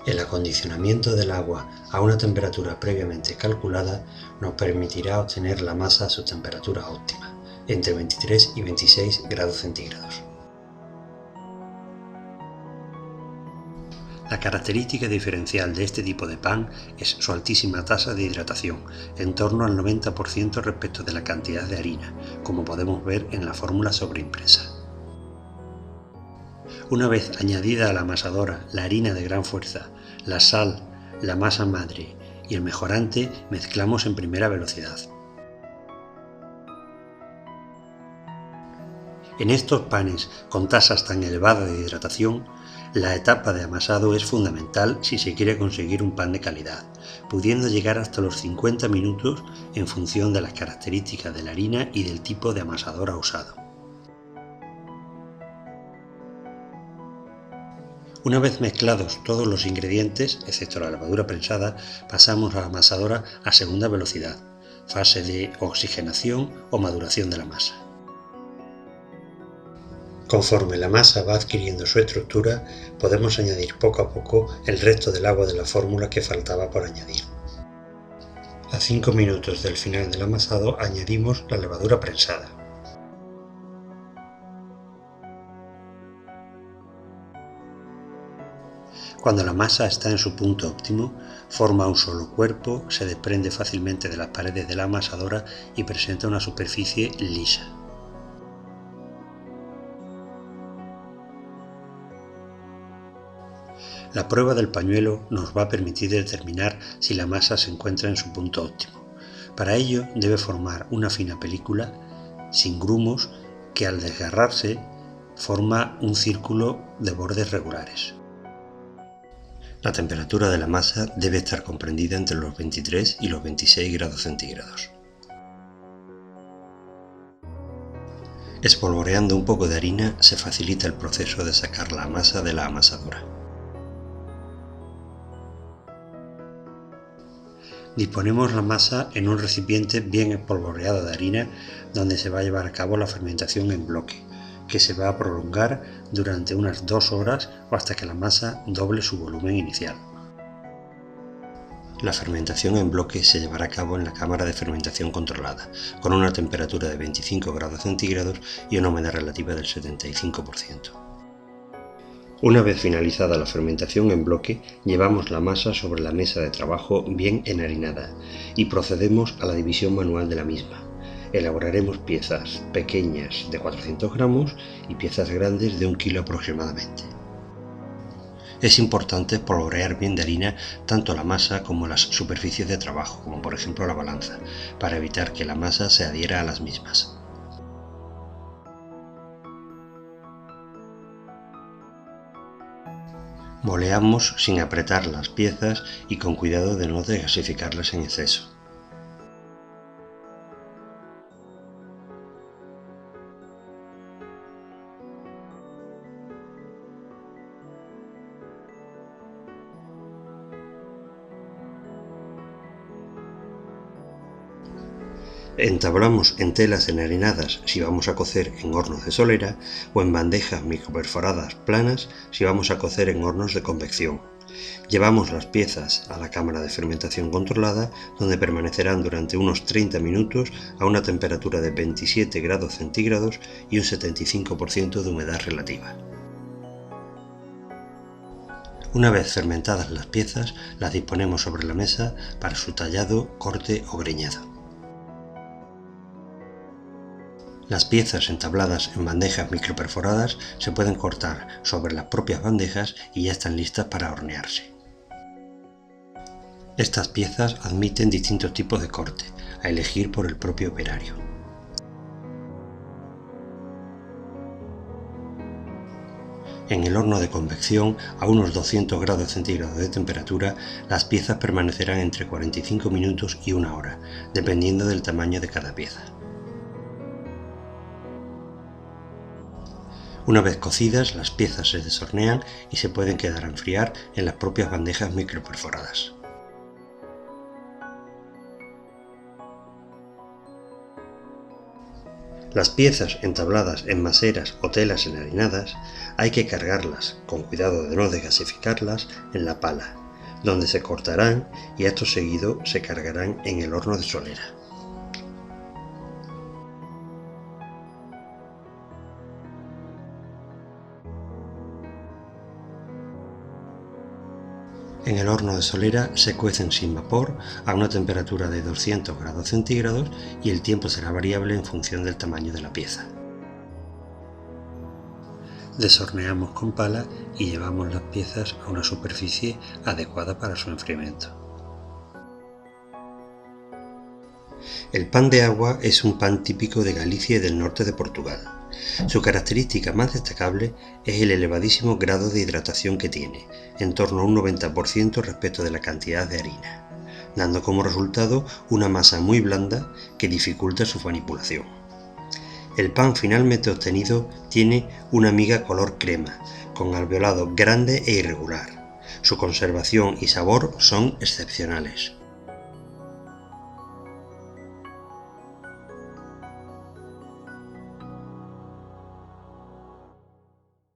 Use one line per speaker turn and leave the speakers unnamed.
El acondicionamiento del agua a una temperatura previamente calculada nos permitirá obtener la masa a su temperatura óptima, entre 23 y 26 grados centígrados. La característica diferencial de este tipo de pan es su altísima tasa de hidratación, en torno al 90% respecto de la cantidad de harina, como podemos ver en la fórmula sobreimpresa. Una vez añadida a la amasadora la harina de gran fuerza, la sal, la masa madre y el mejorante, mezclamos en primera velocidad. En estos panes con tasas tan elevadas de hidratación, la etapa de amasado es fundamental si se quiere conseguir un pan de calidad, pudiendo llegar hasta los 50 minutos en función de las características de la harina y del tipo de amasadora usado. Una vez mezclados todos los ingredientes, excepto la levadura prensada, pasamos a la amasadora a segunda velocidad, fase de oxigenación o maduración de la masa. Conforme la masa va adquiriendo su estructura, podemos añadir poco a poco el resto del agua de la fórmula que faltaba por añadir. A 5 minutos del final del amasado añadimos la levadura prensada. Cuando la masa está en su punto óptimo, forma un solo cuerpo, se desprende fácilmente de las paredes de la amasadora y presenta una superficie lisa. La prueba del pañuelo nos va a permitir determinar si la masa se encuentra en su punto óptimo. Para ello debe formar una fina película sin grumos que al desgarrarse forma un círculo de bordes regulares. La temperatura de la masa debe estar comprendida entre los 23 y los 26 grados centígrados. Espolvoreando un poco de harina se facilita el proceso de sacar la masa de la amasadora. Disponemos la masa en un recipiente bien espolvoreado de harina donde se va a llevar a cabo la fermentación en bloque, que se va a prolongar durante unas 2 horas o hasta que la masa doble su volumen inicial. La fermentación en bloque se llevará a cabo en la cámara de fermentación controlada, con una temperatura de 25 grados centígrados y una humedad relativa del 75%. Una vez finalizada la fermentación en bloque, llevamos la masa sobre la mesa de trabajo bien enharinada y procedemos a la división manual de la misma. Elaboraremos piezas pequeñas de 400 gramos y piezas grandes de 1 kilo aproximadamente. Es importante espolvorear bien de harina tanto la masa como las superficies de trabajo, como por ejemplo la balanza, para evitar que la masa se adhiera a las mismas. Moleamos sin apretar las piezas y con cuidado de no desgasificarlas en exceso. Entablamos en telas enharinadas si vamos a cocer en hornos de solera o en bandejas microperforadas planas si vamos a cocer en hornos de convección. Llevamos las piezas a la cámara de fermentación controlada, donde permanecerán durante unos 30 minutos a una temperatura de 27 grados centígrados y un 75% de humedad relativa. Una vez fermentadas las piezas, las disponemos sobre la mesa para su tallado, corte o greñado. Las piezas entabladas en bandejas microperforadas se pueden cortar sobre las propias bandejas y ya están listas para hornearse. Estas piezas admiten distintos tipos de corte, a elegir por el propio operario. En el horno de convección, a unos 200 grados centígrados de temperatura, las piezas permanecerán entre 45 minutos y 1 hora, dependiendo del tamaño de cada pieza. Una vez cocidas, las piezas se deshornean y se pueden quedar a enfriar en las propias bandejas microperforadas. Las piezas entabladas en maseras o telas enharinadas hay que cargarlas, con cuidado de no desgasificarlas, en la pala, donde se cortarán y acto seguido se cargarán en el horno de solera. En el horno de solera se cuecen sin vapor a una temperatura de 200 grados centígrados y el tiempo será variable en función del tamaño de la pieza. Deshorneamos con pala y llevamos las piezas a una superficie adecuada para su enfriamiento. El pan de agua es un pan típico de Galicia y del norte de Portugal. Su característica más destacable es el elevadísimo grado de hidratación que tiene, en torno a un 90% respecto de la cantidad de harina, dando como resultado una masa muy blanda que dificulta su manipulación. El pan finalmente obtenido tiene una miga color crema, con alveolado grande e irregular. Su conservación y sabor son excepcionales.